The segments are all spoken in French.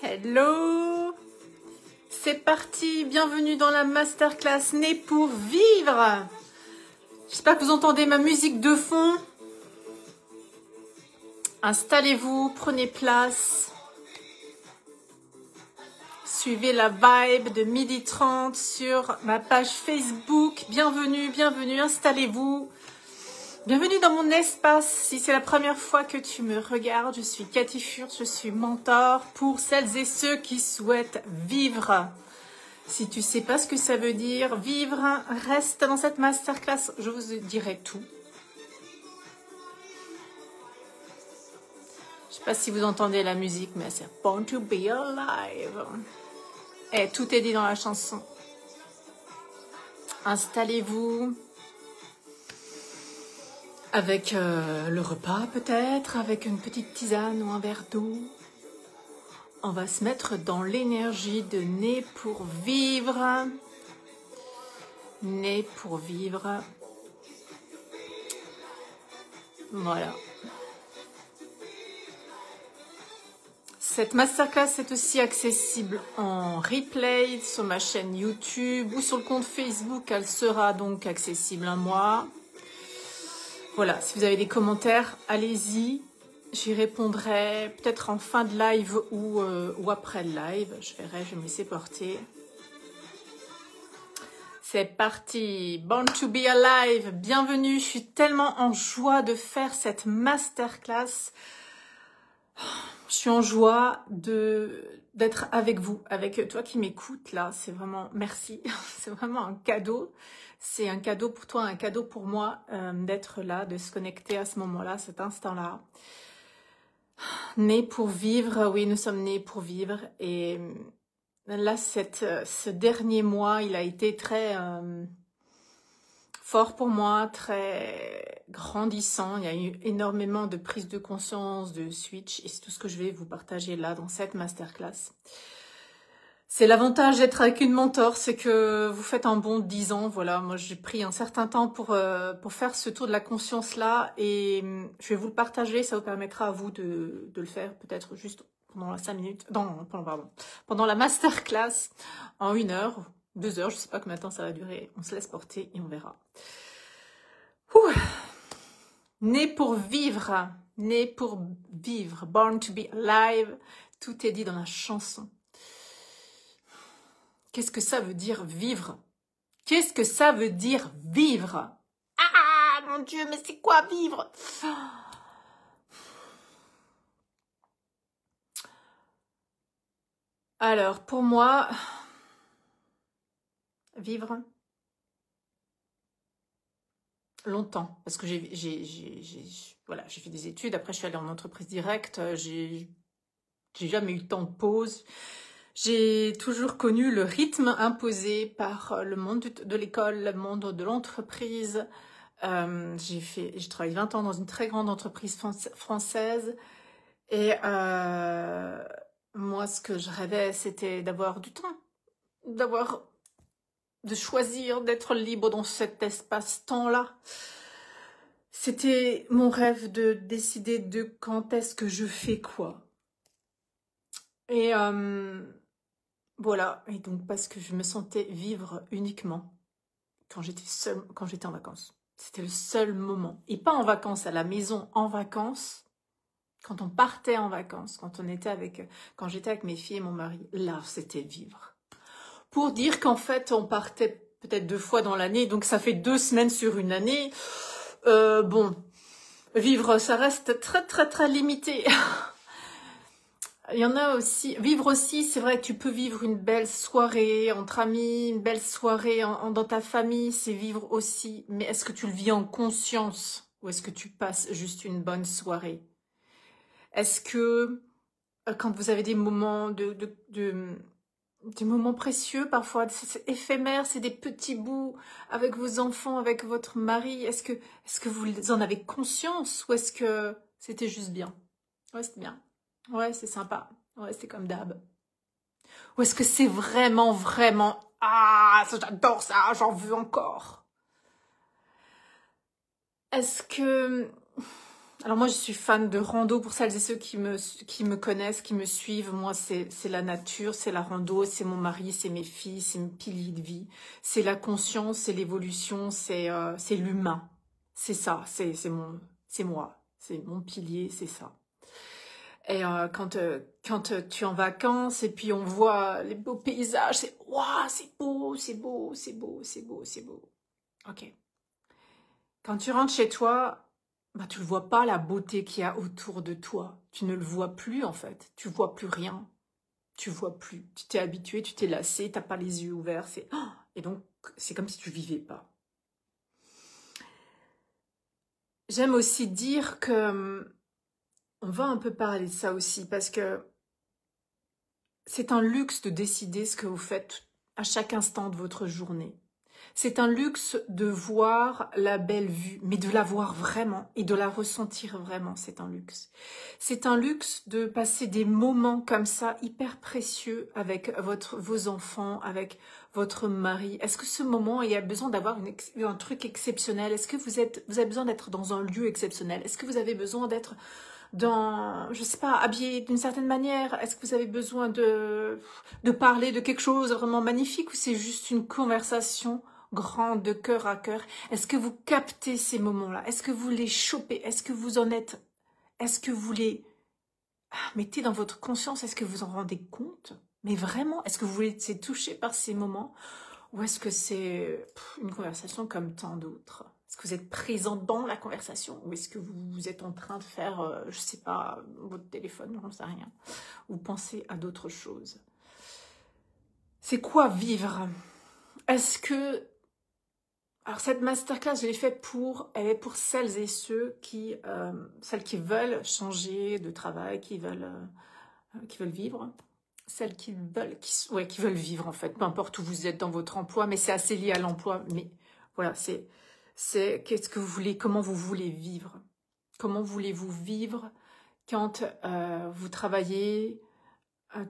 Hello, c'est parti, bienvenue dans la masterclass Née pour vivre. J'espère que vous entendez ma musique de fond. Installez-vous, prenez place. Suivez la vibe de 12h30 sur ma page Facebook. Bienvenue, bienvenue, installez-vous. Bienvenue dans mon espace. Si c'est la première fois que tu me regardes, je suis Cathy Furth, je suis mentor pour celles et ceux qui souhaitent vivre. Si tu sais pas ce que ça veut dire, vivre, reste dans cette masterclass, je vous dirai tout. Je sais pas si vous entendez la musique, mais c'est Born to be alive. Et tout est dit dans la chanson. Installez-vous. Avec le repas peut-être, avec une petite tisane ou un verre d'eau. On va se mettre dans l'énergie de Née pour vivre. Née pour vivre. Voilà. Cette masterclass est aussi accessible en replay sur ma chaîne YouTube ou sur le compte Facebook. Elle sera donc accessible un mois. Voilà, si vous avez des commentaires, allez-y. J'y répondrai peut-être en fin de live ou après le live. Je verrai, je vais me laisser porter. C'est parti. Born to be alive. Bienvenue. Je suis tellement en joie de faire cette masterclass. Je suis en joie d'être avec vous, avec toi qui m'écoutes là. C'est vraiment, merci. C'est vraiment un cadeau. C'est un cadeau pour toi, un cadeau pour moi d'être là, de se connecter à ce moment-là, cet instant-là. Nés pour vivre, oui, nous sommes nés pour vivre. Et là, ce dernier mois, il a été très fort pour moi, très grandissant. Il y a eu énormément de prise de conscience, de switch. Et c'est tout ce que je vais vous partager là, dans cette masterclass. C'est l'avantage d'être avec une mentor, c'est que vous faites un bond de 10 ans. Voilà, moi j'ai pris un certain temps pour faire ce tour de la conscience-là et je vais vous le partager. Ça vous permettra à vous de le faire peut-être juste pendant la 5 minutes, pendant la masterclass en 1 heure, 2 heures, je sais pas combien de temps ça va durer. On se laisse porter et on verra. Ouh. Né pour vivre, né pour vivre, born to be alive. Tout est dit dans la chanson. Qu'est-ce que ça veut dire vivre? Qu'est-ce que ça veut dire vivre? Ah, mon Dieu, mais c'est quoi vivre? Alors, pour moi, vivre longtemps, parce que voilà, j'ai fait des études, après je suis allée en entreprise directe, j'ai jamais eu tant de pause. J'ai toujours connu le rythme imposé par le monde de l'école, le monde de l'entreprise. J'ai travaillé 20 ans dans une très grande entreprise française. Et moi, ce que je rêvais, c'était d'avoir du temps, de choisir, d'être libre dans cet espace-temps-là. C'était mon rêve de décider de quand est-ce que je fais quoi. Et voilà, et donc parce que je me sentais vivre uniquement quand j'étais seule, quand j'étais en vacances. C'était le seul moment. Et pas en vacances à la maison, en vacances, quand on partait en vacances, quand j'étais avec mes filles et mon mari, là, c'était vivre. Pour dire qu'en fait, on partait peut-être 2 fois dans l'année, donc ça fait 2 semaines sur une année. Bon, vivre, ça reste très, très, très limité. Il y en a aussi, vivre aussi, c'est vrai que tu peux vivre une belle soirée entre amis, une belle soirée dans ta famille, c'est vivre aussi. Mais est-ce que tu le vis en conscience ou est-ce que tu passes juste une bonne soirée? Est-ce que quand vous avez des moments des moments précieux, parfois c'est éphémère, c'est des petits bouts avec vos enfants, avec votre mari, est-ce que vous en avez conscience ou est-ce que c'était juste bien? Ouais, c'était bien. Ouais, c'est sympa. Ouais, c'est comme d'hab. Ou est-ce que c'est vraiment, vraiment... Ah, j'adore ça, j'en veux encore. Est-ce que Alors moi, je suis fan de rando. Pour celles et ceux qui me connaissent, qui me suivent, moi, c'est la nature, c'est la rando, c'est mon mari, c'est mes filles, c'est mes piliers de vie. C'est la conscience, c'est l'évolution, c'est l'humain. C'est ça, c'est moi, c'est mon pilier, c'est ça. Et quand tu es en vacances et puis on voit les beaux paysages, c'est waouh, c'est beau, c'est beau, c'est beau, c'est beau, c'est beau. Ok. Quand tu rentres chez toi, bah, tu ne vois pas la beauté qu'il y a autour de toi. Tu ne le vois plus en fait. Tu vois plus rien. Tu vois plus. Tu t'es habitué, tu t'es lassé, t'as pas les yeux ouverts. Et donc c'est comme si tu vivais pas. J'aime aussi dire que on va un peu parler de ça aussi parce que c'est un luxe de décider ce que vous faites à chaque instant de votre journée. C'est un luxe de voir la belle vue, mais de la voir vraiment et de la ressentir vraiment, c'est un luxe. C'est un luxe de passer des moments comme ça, hyper précieux, avec vos enfants, avec votre mari. Est-ce que ce moment, il y a besoin d'avoir un truc exceptionnel? Est-ce que vous avez besoin d'être dans un lieu exceptionnel? Est-ce que vous avez besoin d'être je sais pas, habillé d'une certaine manière? Est-ce que vous avez besoin de parler de quelque chose de vraiment magnifique ou c'est juste une conversation grande de cœur à cœur? Est-ce que vous captez ces moments-là? Est-ce que vous les chopez? Est-ce que vous en êtes? Est-ce que vous les mettez dans votre conscience? Est-ce que vous en rendez compte? Mais vraiment, est-ce que vous êtes touché par ces moments? Ou est-ce que c'est une conversation comme tant d'autres? Est-ce que vous êtes présent dans la conversation? Ou est-ce que vous êtes en train de faire, je sais pas, votre téléphone, j'en sais rien. Ou pensez à d'autres choses? C'est quoi vivre? Est-ce que... Alors cette masterclass, je l'ai faite elle est pour celles et ceux celles qui veulent changer de travail, qui veulent vivre. Celles qui veulent vivre en fait, peu importe où vous êtes dans votre emploi, mais c'est assez lié à l'emploi. Mais voilà, c'est qu'est-ce que vous voulez, comment vous voulez vivre, comment voulez-vous vivre quand vous travaillez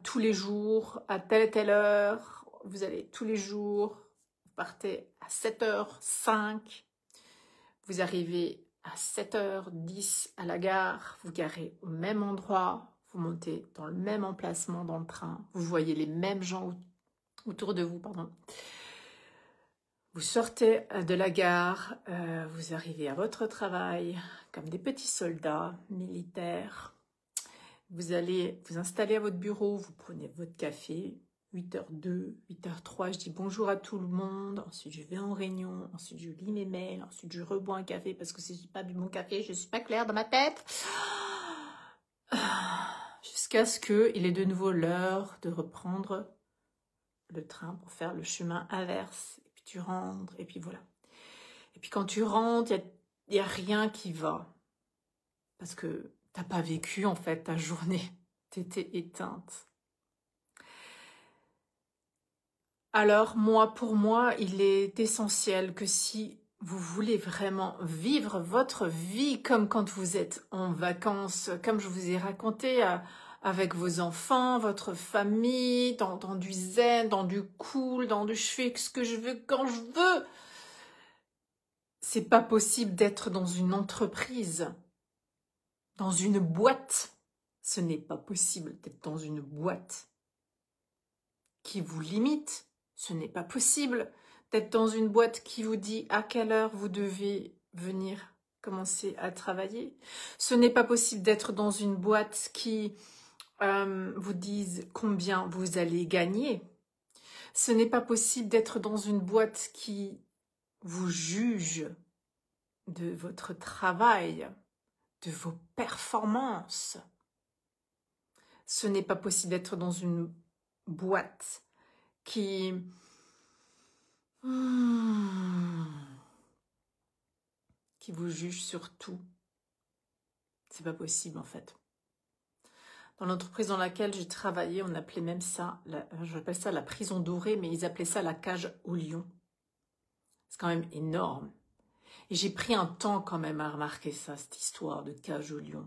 tous les jours à telle et telle heure, vous allez tous les jours, vous partez à 7h05, vous arrivez à 7h10 à la gare, vous garez au même endroit. Vous montez dans le même emplacement dans le train. Vous voyez les mêmes gens autour de vous. Pardon. Vous sortez de la gare. Vous arrivez à votre travail comme des petits soldats militaires. Vous allez vous installer à votre bureau. Vous prenez votre café. 8h02, 8h03, je dis bonjour à tout le monde. Ensuite, je vais en réunion. Ensuite, je lis mes mails. Ensuite, je rebois un café parce que si je n'ai pas bu mon café, je ne suis pas claire dans ma tête. Jusqu'à ce qu'il est de nouveau l'heure de reprendre le train pour faire le chemin inverse. Et puis tu rentres, et puis voilà. Et puis quand tu rentres, il n'y a rien qui va. Parce que tu n'as pas vécu en fait ta journée. Tu étais éteinte. Alors pour moi, il est essentiel que si vous voulez vraiment vivre votre vie comme quand vous êtes en vacances, comme je vous ai raconté, avec vos enfants, votre famille, dans du zen, dans du cool, dans du je fais ce que je veux quand je veux. C'est pas possible d'être dans une entreprise, dans une boîte. Ce n'est pas possible d'être dans une boîte qui vous limite. Ce n'est pas possible d'être dans une boîte qui vous dit à quelle heure vous devez venir commencer à travailler. Ce n'est pas possible d'être dans une boîte qui vous dise combien vous allez gagner. Ce n'est pas possible d'être dans une boîte qui vous juge de votre travail, de vos performances. Ce n'est pas possible d'être dans une boîte qui vous juge sur tout. C'est pas possible en fait. Dans l'entreprise dans laquelle j'ai travaillé, on appelait même ça, j'appelle ça la prison dorée, mais ils appelaient ça la cage au lion. C'est quand même énorme. Et j'ai pris un temps quand même à remarquer ça, cette histoire de cage au lion.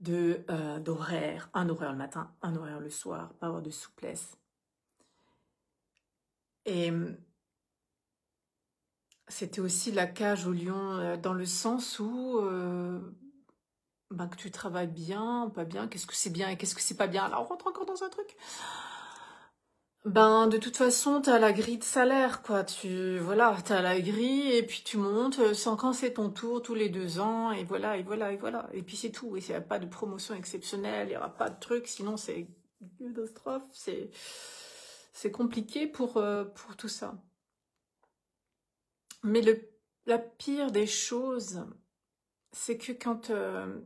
D'horaire, un horaire le matin, un horaire le soir, pas avoir de souplesse. Et c'était aussi la cage au lion dans le sens où ben, que tu travailles bien, pas bien, qu'est-ce que c'est bien et qu'est-ce que c'est pas bien. Alors on rentre encore dans un truc. Ben, de toute façon, t'as la grille de salaire, quoi. Voilà, t'as la grille et puis tu montes. Sans quand c'est ton tour tous les 2 ans et voilà et voilà et voilà. Et puis c'est tout. Et il n'y a pas de promotion exceptionnelle, il n'y aura pas de truc. Sinon, c'est une catastrophe. C'est compliqué pour tout ça. Mais la pire des choses, c'est que quand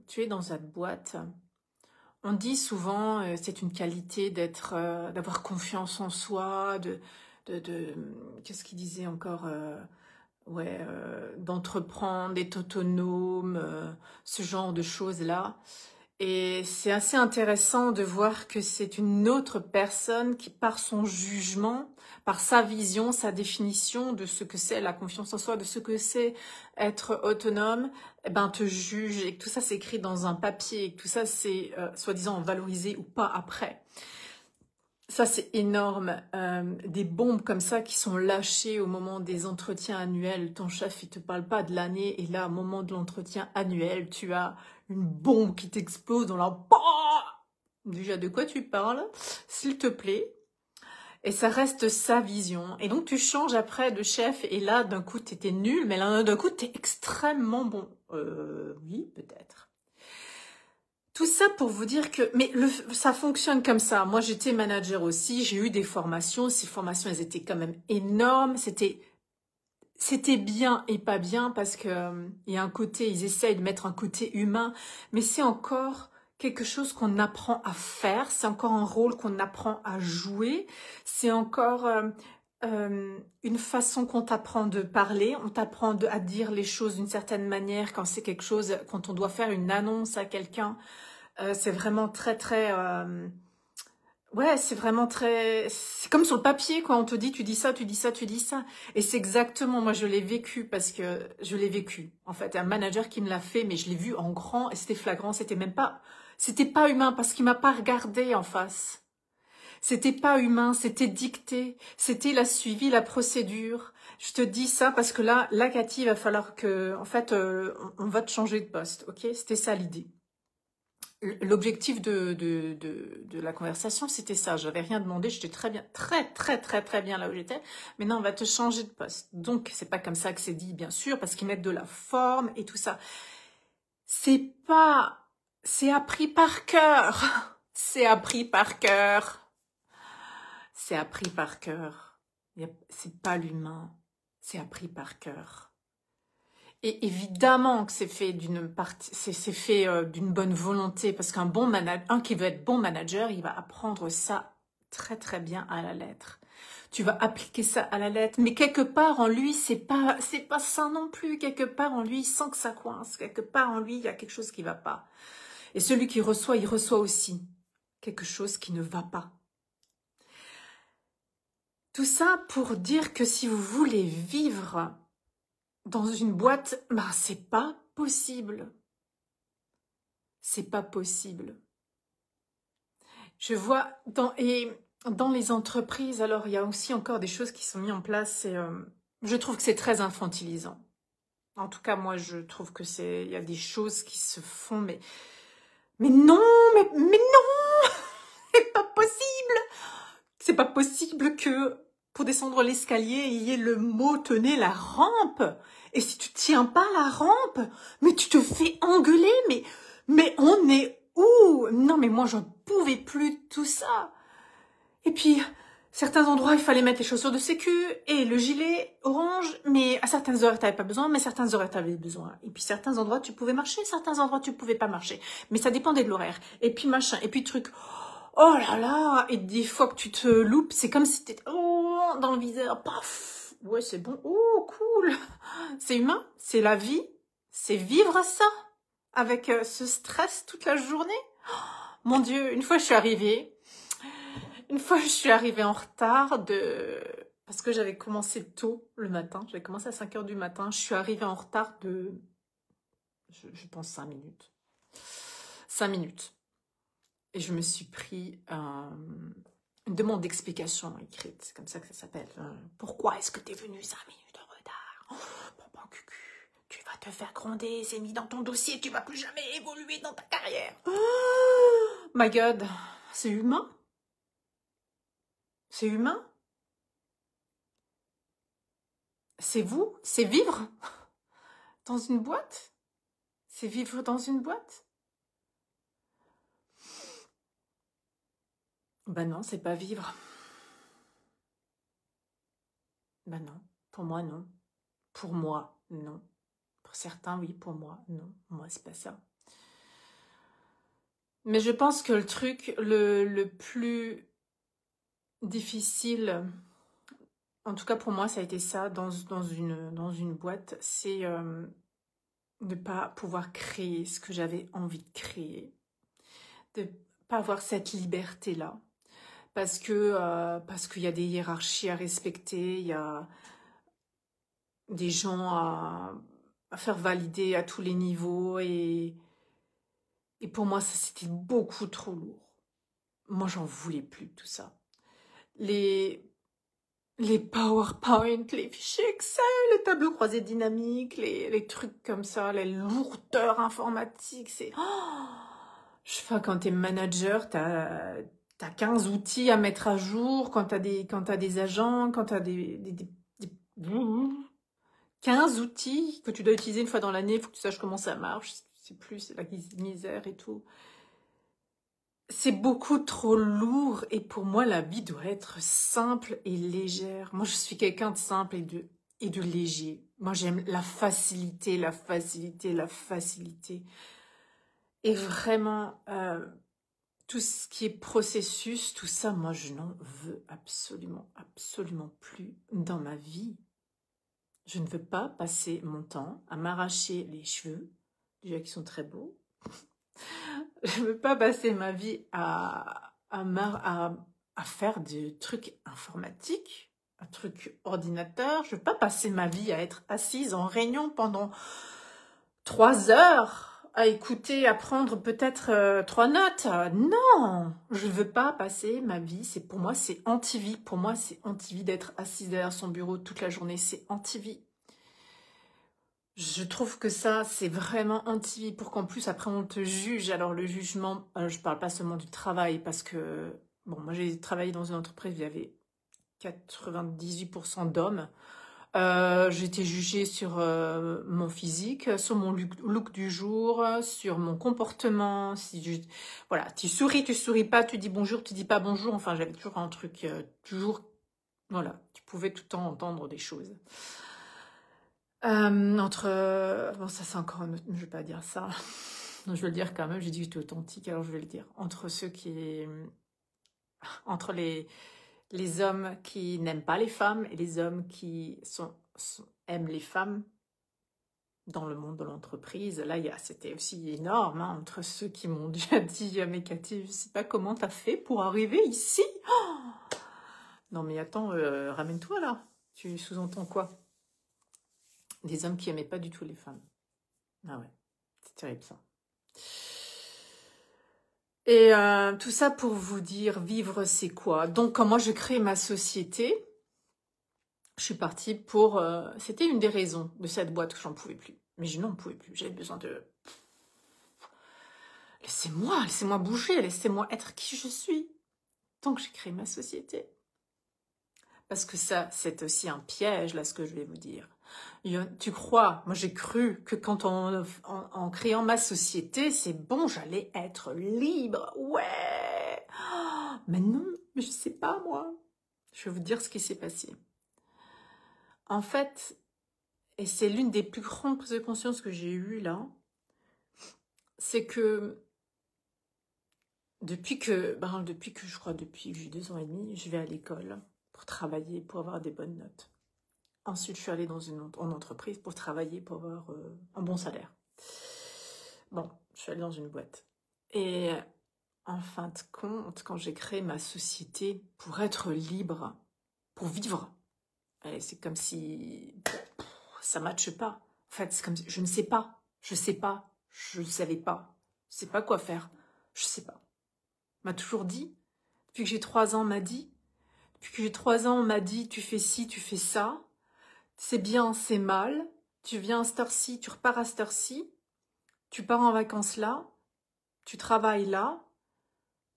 tu es dans cette boîte, on dit souvent c'est une qualité d'avoir confiance en soi, qu'est-ce qu'il disait encore ouais, d'entreprendre, d'être autonome, ce genre de choses-là. Et c'est assez intéressant de voir que c'est une autre personne qui, par son jugement, par sa vision, sa définition de ce que c'est la confiance en soi, de ce que c'est être autonome, eh ben, te juge et que tout ça c'est écrit dans un papier et que tout ça c'est soi-disant valorisé ou pas après. Ça, c'est énorme. Des bombes comme ça qui sont lâchées au moment des entretiens annuels. Ton chef, il te parle pas de l'année. Et là, au moment de l'entretien annuel, tu as une bombe qui t'explose dans la... Déjà, de quoi tu parles? S'il te plaît. Et ça reste sa vision. Et donc, tu changes après de chef. Et là, d'un coup, t'étais nul. Mais là, d'un coup, t'es extrêmement bon. Oui, peut-être. Tout ça pour vous dire que, mais ça fonctionne comme ça. Moi, j'étais manager aussi, j'ai eu des formations. Ces formations, elles étaient quand même énormes. C'était bien et pas bien parce que il y a un côté, ils essayent de mettre un côté humain, mais c'est encore quelque chose qu'on apprend à faire. C'est encore un rôle qu'on apprend à jouer. C'est encore une façon qu'on t'apprend de parler. On t'apprend à dire les choses d'une certaine manière quand c'est quelque chose, quand on doit faire une annonce à quelqu'un. C'est vraiment très ouais, c'est vraiment très, c'est comme sur le papier quoi, on te dit tu dis ça, tu dis ça, tu dis ça, et c'est exactement, moi je l'ai vécu parce que je l'ai vécu en fait, un manager qui me l'a fait, mais je l'ai vu en grand et c'était flagrant, c'était pas humain parce qu'il m'a pas regardé en face, c'était pas humain, c'était dicté, c'était il a suivi la procédure. Je te dis ça parce que là Cathy, il va falloir que en fait on va te changer de poste, ok, c'était ça l'idée. L'objectif de la conversation, c'était ça. J'avais rien demandé, j'étais très bien, très bien là où j'étais. Mais non, on va te changer de poste. Donc, c'est pas comme ça que c'est dit, bien sûr, parce qu'ils mettent de la forme et tout ça. C'est appris par cœur. C'est appris par cœur. C'est appris par cœur. C'est pas l'humain. C'est appris par cœur. Et évidemment que c'est fait d'une bonne volonté, parce qu'un bon manager, un qui veut être bon manager, il va apprendre ça très bien à la lettre. Tu vas appliquer ça à la lettre, mais quelque part en lui, c'est pas ça non plus. Quelque part en lui, il sent que ça coince. Quelque part en lui, il y a quelque chose qui va pas. Et celui qui reçoit, il reçoit aussi quelque chose qui ne va pas. Tout ça pour dire que si vous voulez vivre dans une boîte, bah c'est pas possible. C'est pas possible. Je vois dans les entreprises, alors il y a aussi encore des choses qui sont mises en place. Je trouve que c'est très infantilisant. En tout cas, moi, je trouve que il y a des choses qui se font, mais non, mais non, c'est pas possible. C'est pas possible que pour descendre l'escalier, il y ait le mot tenez la rampe. Et si tu tiens pas la rampe, mais tu te fais engueuler, mais on est où? Non, mais moi, j'en pouvais plus de tout ça. Et puis, certains endroits, il fallait mettre les chaussures de sécu et le gilet orange, mais à certaines heures, t'avais pas besoin, mais certaines heures, t'avais besoin. Et puis, certains endroits, tu pouvais marcher, certains endroits, tu pouvais pas marcher. Mais ça dépendait de l'horaire. Et puis, machin, et puis, truc. Oh là là! Et des fois que tu te loupes, c'est comme si t'étais dans le viseur. Paf! Ouais, c'est bon. Oh, cool! C'est humain, c'est la vie, c'est vivre ça avec ce stress toute la journée. Oh, mon Dieu, une fois je suis arrivée en retard parce que j'avais commencé tôt le matin, j'avais commencé à 5h du matin, je suis arrivée en retard je pense 5 minutes. 5 minutes. Et je me suis pris une demande d'explication écrite, c'est comme ça que ça s'appelle. Pourquoi est-ce que tu es venu 5 minutes en retard? Oh, papa cucu, tu vas te faire gronder, c'est mis dans ton dossier, tu vas plus jamais évoluer dans ta carrière. Oh my God, c'est humain? C'est humain? C'est vous? C'est vivre dans une boîte? C'est vivre dans une boîte? Ben non, c'est pas vivre. Ben non, pour moi non. Pour moi, non. Pour certains, oui, pour moi, non. Moi, c'est pas ça. Mais je pense que le truc le plus difficile, en tout cas pour moi, ça a été ça dans une boîte, c'est de ne pas pouvoir créer ce que j'avais envie de créer. De ne pas avoir cette liberté-là. Parce qu'il y a des hiérarchies à respecter, il y a des gens à faire valider à tous les niveaux. Et pour moi, ça, c'était beaucoup trop lourd. Moi, j'en voulais plus de tout ça. Les PowerPoint, les fichiers Excel, les tableaux croisés dynamiques, les trucs comme ça, les lourdeurs informatiques, c'est... Oh, je sais pas, quand t'es manager, t'as 15 outils à mettre à jour, quand t'as des agents, quand t'as des 15 outils que tu dois utiliser une fois dans l'année, il faut que tu saches comment ça marche, c'est la misère et tout. C'est beaucoup trop lourd et pour moi, la vie doit être simple et légère. Moi, je suis quelqu'un de simple et de léger. Moi, j'aime la facilité, la facilité, la facilité. Et vraiment, tout ce qui est processus, tout ça, moi, je n'en veux absolument, absolument plus dans ma vie. Je ne veux pas passer mon temps à m'arracher les cheveux, déjà qui sont très beaux. Je ne veux pas passer ma vie à faire des trucs informatiques, un truc ordinateur. Je ne veux pas passer ma vie à être assise en réunion pendant 3 heures, à écouter, à prendre peut-être 3 notes. Non, je ne veux pas passer ma vie. Pour moi, c'est anti-vie. Pour moi, c'est anti-vie d'être assise derrière son bureau toute la journée. C'est anti-vie. Je trouve que ça, c'est vraiment anti-vie pour qu'en plus, après, on te juge. Alors, le jugement, je parle pas seulement du travail parce que, bon, moi, j'ai travaillé dans une entreprise où il y avait 98% d'hommes. J'ai été jugée sur mon physique, sur mon look du jour, sur mon comportement. Voilà, tu souris pas, tu dis bonjour, tu dis pas bonjour. Enfin, j'avais toujours un truc, toujours, voilà, tu pouvais tout le temps entendre des choses. Bon, ça c'est encore un autre, je vais pas dire ça. Je vais le dire quand même, j'ai dit que j'étais authentique, alors je vais le dire. Entre les hommes qui n'aiment pas les femmes et les hommes qui aiment les femmes dans le monde de l'entreprise, là, c'était aussi énorme, hein, entre ceux qui m'ont déjà dit, mais Cathy, je sais pas comment t'as fait pour arriver ici. Oh non mais attends, ramène-toi là, tu sous-entends quoi? Des hommes qui aimaient pas du tout les femmes. Ah ouais, c'est terrible ça. Et tout ça pour vous dire, vivre c'est quoi? Donc quand moi je crée ma société, je suis partie pour... c'était une des raisons de cette boîte que j'en pouvais plus. Mais je n'en pouvais plus, j'avais besoin de... Laissez-moi bouger, laissez-moi être qui je suis. Donc j'ai créé ma société. Parce que ça, c'est aussi un piège, là, ce que je vais vous dire. Tu crois, moi j'ai cru que quand en créant ma société, c'est bon, j'allais être libre. Ouais. Oh, mais non, mais je sais pas, moi. Je vais vous dire ce qui s'est passé. En fait, et c'est l'une des plus grandes prises de conscience que j'ai eues là, c'est que depuis que j'ai 2 ans et demi, je vais à l'école pour travailler, pour avoir des bonnes notes. Ensuite, je suis allée en entreprise pour travailler, pour avoir un bon salaire. Bon, je suis allée dans une boîte. Et en fin de compte, quand j'ai créé ma société pour être libre, pour vivre, c'est comme si ça ne matche pas. En fait, c'est comme si je ne sais pas, je ne savais pas, je ne sais pas quoi faire, je ne sais pas. On m'a toujours dit, depuis que j'ai 3 ans, on m'a dit, tu fais ci, tu fais ça. C'est bien, c'est mal. Tu viens à cette heure-ci, tu repars à cette heure-ci. Tu pars en vacances là. Tu travailles là.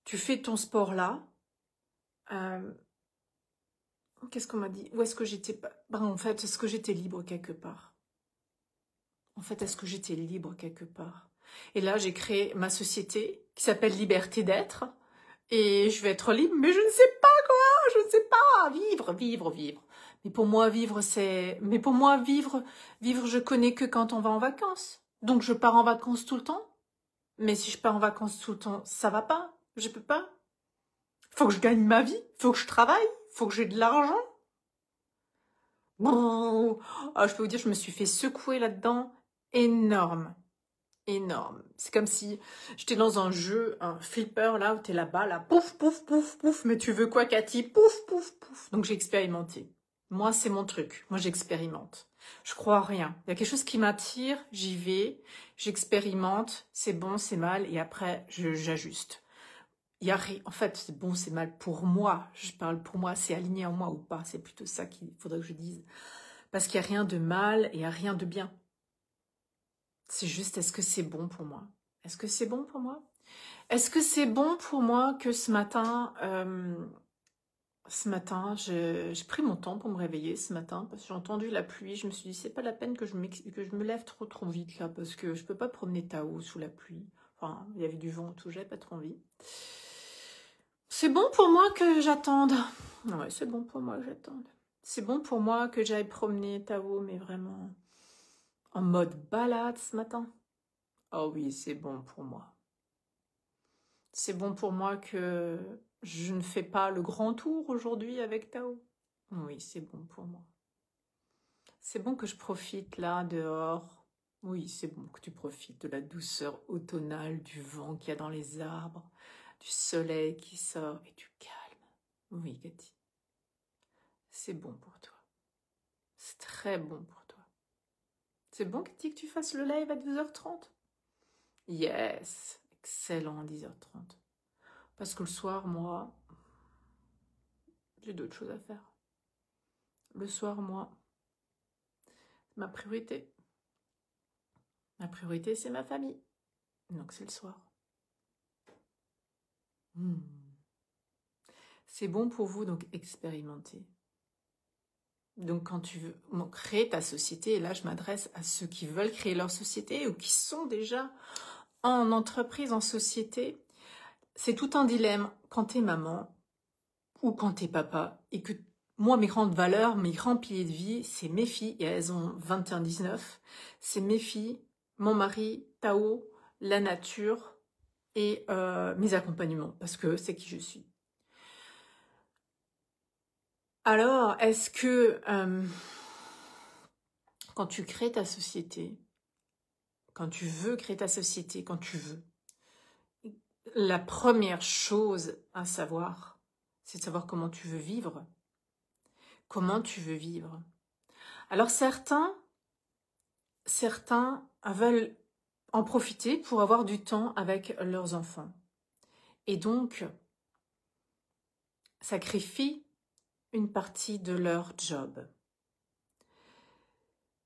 Tu fais ton sport là. Qu'est-ce qu'on m'a dit? Où est-ce que j'étais pas... en fait, est-ce que j'étais libre quelque part? En fait, est-ce que j'étais libre quelque part? Et là, j'ai créé ma société qui s'appelle Liberté d'être. Et je vais être libre, mais je ne sais pas quoi, je ne sais pas. Vivre. Mais pour moi, vivre, c'est... Mais pour moi, vivre, je connais que quand on va en vacances. Donc, je pars en vacances tout le temps. Mais si je pars en vacances tout le temps, ça va pas. Je peux pas. Faut que je gagne ma vie. Faut que je travaille. Faut que j'ai de l'argent. Ah, je peux vous dire, je me suis fait secouer là-dedans. Énorme. C'est comme si j'étais dans un jeu, un flipper, là, où t'es là-bas, là, pouf, pouf, pouf, pouf. Mais tu veux quoi, Cathy? Pouf, pouf, pouf. Donc j'ai expérimenté. Moi, c'est mon truc. Moi, j'expérimente. Je crois à rien. Il y a quelque chose qui m'attire, j'y vais, j'expérimente, c'est bon, c'est mal, et après, j'ajuste. Il y a rien. En fait, c'est bon, c'est mal pour moi. Je parle pour moi, c'est aligné en moi ou pas. C'est plutôt ça qu'il faudrait que je dise. Parce qu'il n'y a rien de mal et il n'y a rien de bien. C'est juste, est-ce que c'est bon pour moi? Est-ce que c'est bon pour moi? Est-ce que c'est bon pour moi que ce matin, j'ai pris mon temps pour me réveiller ce matin parce que j'ai entendu la pluie. Je me suis dit, c'est pas la peine que je me lève trop vite là parce que je peux pas promener Tao sous la pluie. Enfin, il y avait du vent, tout, j'avais pas trop envie. C'est bon pour moi que j'attende. Ouais, c'est bon pour moi que j'attende. C'est bon pour moi que j'aille promener Tao, mais vraiment en mode balade ce matin. Oh oui, c'est bon pour moi. C'est bon pour moi que je ne fais pas le grand tour aujourd'hui avec Tao. Oui, c'est bon pour moi. C'est bon que je profite là, dehors. Oui, c'est bon que tu profites de la douceur automnale, du vent qu'il y a dans les arbres, du soleil qui sort et du calme. Oui, Cathy. C'est bon pour toi. C'est très bon pour toi. C'est bon, Cathy, que tu fasses le live à 12h30? Yes. Excellent, 10h30. Parce que le soir, moi, j'ai d'autres choses à faire. Le soir, moi, ma priorité. Ma priorité, c'est ma famille. Donc, c'est le soir. C'est bon pour vous, donc expérimentez. Donc, quand tu veux créer ta société, et là, je m'adresse à ceux qui veulent créer leur société ou qui sont déjà en entreprise, en société, c'est tout un dilemme quand t'es maman ou quand t'es papa et que moi, mes grandes valeurs, mes grands piliers de vie, c'est mes filles, et elles ont 21-19, c'est mes filles, mon mari, Tao, la nature et mes accompagnements, parce que c'est qui je suis. Alors, est-ce que quand tu crées ta société, quand tu veux créer ta société, quand tu veux, la première chose à savoir, c'est de savoir comment tu veux vivre. Comment tu veux vivre. Alors certains veulent en profiter pour avoir du temps avec leurs enfants. Et donc, sacrifient une partie de leur job.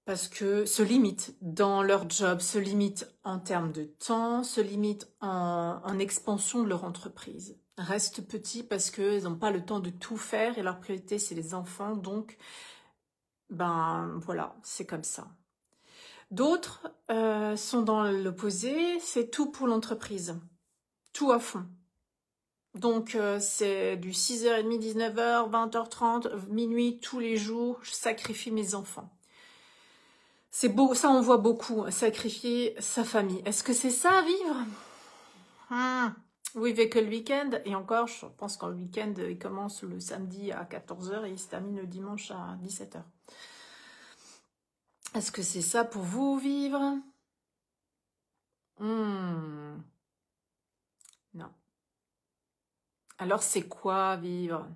Parce que se limitent dans leur job, se limitent en termes de temps, se limitent en expansion de leur entreprise. Restent petits parce qu'ils n'ont pas le temps de tout faire et leur priorité, c'est les enfants. Donc, ben voilà, c'est comme ça. D'autres sont dans l'opposé, c'est tout pour l'entreprise, tout à fond. Donc c'est du 6h30, 19h, 20h30, minuit, tous les jours, je sacrifie mes enfants. C'est beau, ça on voit beaucoup, sacrifier sa famille. Est-ce que c'est ça, vivre? Vous vivez que le week-end, et encore, je pense qu'en week-end, il commence le samedi à 14h et il se termine le dimanche à 17h. Est-ce que c'est ça pour vous, vivre? Non. Alors, c'est quoi vivre?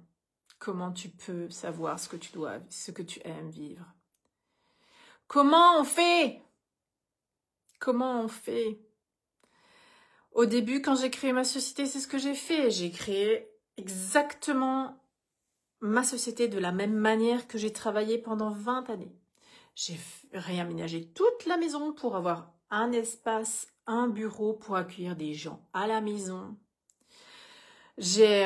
Comment tu peux savoir ce que tu aimes vivre? Comment on fait? Comment on fait? Au début, quand j'ai créé ma société, c'est ce que j'ai fait. J'ai créé exactement ma société de la même manière que j'ai travaillé pendant 20 années. J'ai réaménagé toute la maison pour avoir un espace, un bureau pour accueillir des gens à la maison. J'ai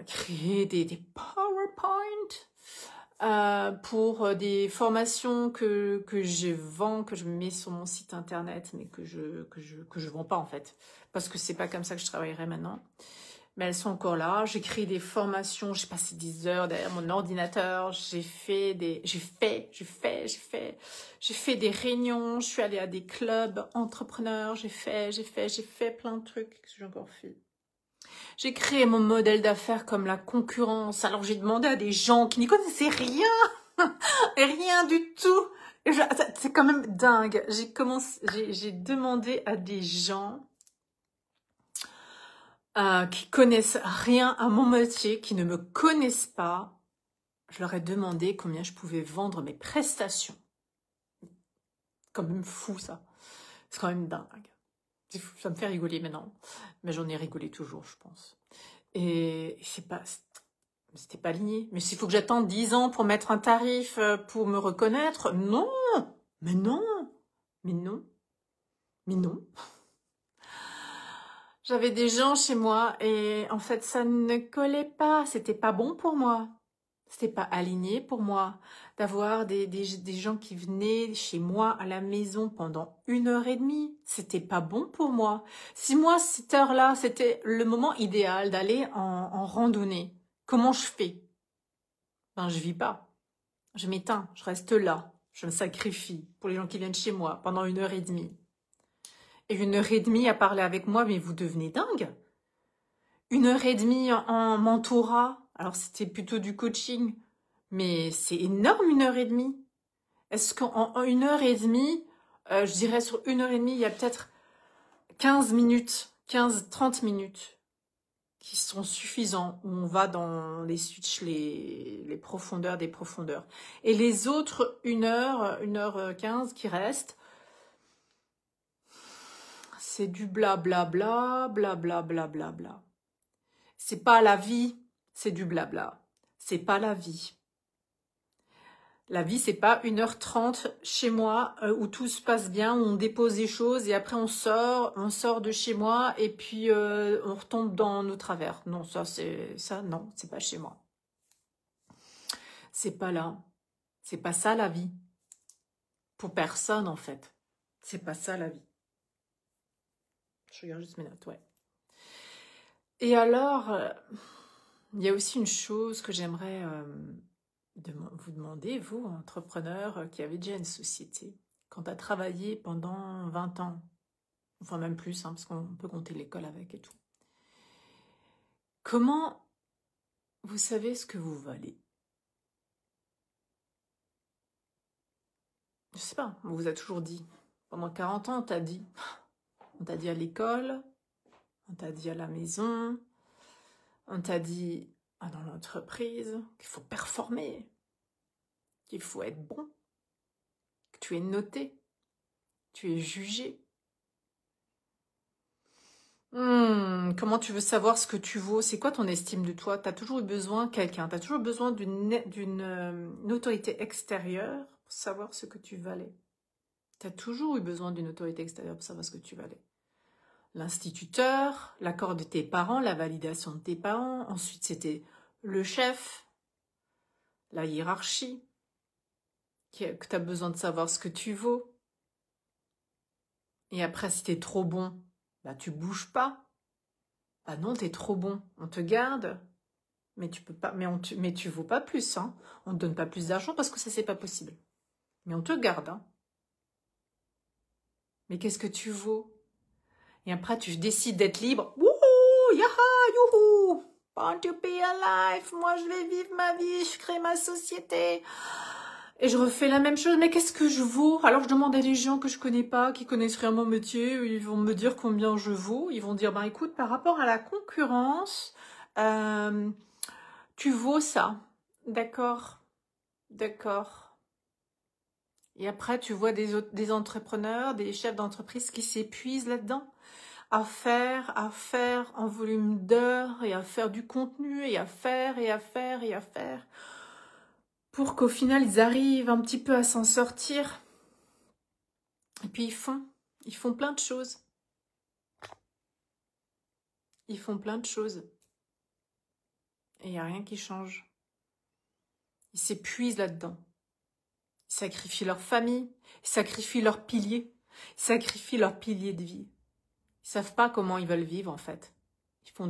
créé des PowerPoint pour des formations que je vends, que je mets sur mon site internet, mais que je vends pas en fait, parce que c'est pas comme ça que je travaillerai maintenant. Mais elles sont encore là. J'ai créé des formations, j'ai passé des heures derrière mon ordinateur, j'ai fait des réunions, je suis allée à des clubs entrepreneurs, j'ai fait plein de trucs que j'ai encore fait. J'ai créé mon modèle d'affaires comme la concurrence. Alors j'ai demandé à des gens qui n'y connaissaient rien, rien du tout. C'est quand même dingue. J'ai demandé à des gens qui connaissent rien à mon métier, qui ne me connaissent pas. Je leur ai demandé combien je pouvais vendre mes prestations. C'est quand même fou ça. C'est quand même dingue. Ça me fait rigoler maintenant, mais j'en ai rigolé toujours, je pense. Et c'était pas aligné. Mais s'il faut que j'attende 10 ans pour mettre un tarif pour me reconnaître, non, mais non, mais non, mais non. J'avais des gens chez moi et en fait ça ne collait pas, c'était pas bon pour moi. C'était pas aligné pour moi d'avoir des gens qui venaient chez moi à la maison pendant 1h30. C'était pas bon pour moi. Si moi, cette heure-là, c'était le moment idéal d'aller en randonnée, comment je fais? Ben, je vis pas. Je m'éteins, je reste là. Je me sacrifie pour les gens qui viennent chez moi pendant 1h30. Et 1h30 à parler avec moi, mais vous devenez dingue. 1h30 en mentorat. Alors, c'était plutôt du coaching. Mais c'est énorme, 1h30. Est-ce qu'en 1h30, je dirais sur 1h30, il y a peut-être 15 minutes, 15-30 minutes qui sont suffisants, où on va dans les switches, les profondeurs des profondeurs. Et les autres 1h, 1h15 qui restent, c'est du blablabla, blablabla. C'est pas la vie, c'est du blabla. C'est pas la vie. La vie, c'est pas 1h30 chez moi où tout se passe bien, où on dépose des choses et après on sort de chez moi et puis on retombe dans nos travers. Non, non, c'est pas chez moi. C'est pas là. C'est pas ça la vie. Pour personne en fait. C'est pas ça la vie. Je regarde juste mes notes, ouais. Et alors, il y a aussi une chose que j'aimerais vous demander, vous, entrepreneur qui avez déjà une société, quand tu as travaillé pendant 20 ans, enfin même plus, hein, parce qu'on peut compter l'école avec et tout. Comment vous savez ce que vous valez? Je sais pas, on vous a toujours dit. Pendant 40 ans, on t'a dit. On t'a dit à l'école, on t'a dit à la maison, on t'a dit dans l'entreprise qu'il faut performer, qu'il faut être bon, que tu es noté, tu es jugé. Comment tu veux savoir ce que tu vaux? C'est quoi ton estime de toi? Tu as toujours eu besoin de quelqu'un, tu as toujours besoin d'une autorité extérieure pour savoir ce que tu valais. Tu as toujours eu besoin d'une autorité extérieure pour savoir ce que tu valais. L'instituteur, l'accord de tes parents, la validation de tes parents. Ensuite, c'était le chef, la hiérarchie, que tu as besoin de savoir ce que tu vaux. Et après, si tu es trop bon, bah, tu bouges pas. Ah non, t'es trop bon, on te garde, mais tu peux pas, mais tu vaux pas plus, hein. On te donne pas plus d'argent parce que ça c'est pas possible. Mais on te garde, hein. Mais qu'est-ce que tu vaux? Et après tu décides d'être libre. Wouhou, yaha, youhou, born to be alive. Moi je vais vivre ma vie, je crée ma société. Et je refais la même chose, mais qu'est-ce que je vaux? Alors je demande à des gens que je connais pas, qui connaissent rien à mon métier, ils vont me dire combien je vaux. Ils vont dire, bah écoute, par rapport à la concurrence, tu vaux ça. D'accord, d'accord. Et après, tu vois des entrepreneurs, des chefs d'entreprise qui s'épuisent là-dedans, à faire en volume d'heures, et à faire du contenu, et à faire. pour qu'au final, ils arrivent un petit peu à s'en sortir. Et puis ils font plein de choses. Ils font plein de choses. Et il n'y a rien qui change. Ils s'épuisent là-dedans. Ils sacrifient leur famille, ils sacrifient leurs piliers, ils sacrifient leurs piliers de vie. Ils savent pas comment ils veulent vivre en fait. Ils font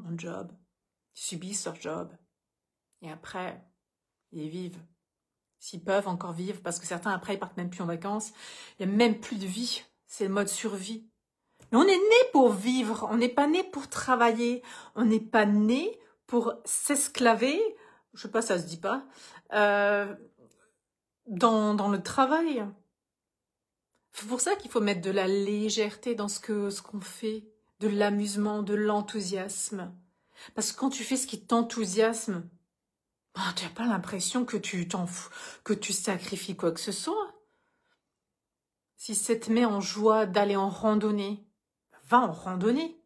un job, ils subissent leur job. Et après, ils vivent. S'ils peuvent encore vivre, parce que certains après ils partent même plus en vacances, il n'y a même plus de vie. C'est le mode survie. Mais on est né pour vivre, on n'est pas né pour travailler, on n'est pas né pour s'esclaver, je sais pas, ça se dit pas, dans le travail. C'est pour ça qu'il faut mettre de la légèreté dans ce qu'on fait, de l'amusement, de l'enthousiasme. Parce que quand tu fais ce qui t'enthousiasme, tu n'as pas l'impression que que tu sacrifies quoi que ce soit. Si ça te met en joie d'aller en randonnée, va en randonnée.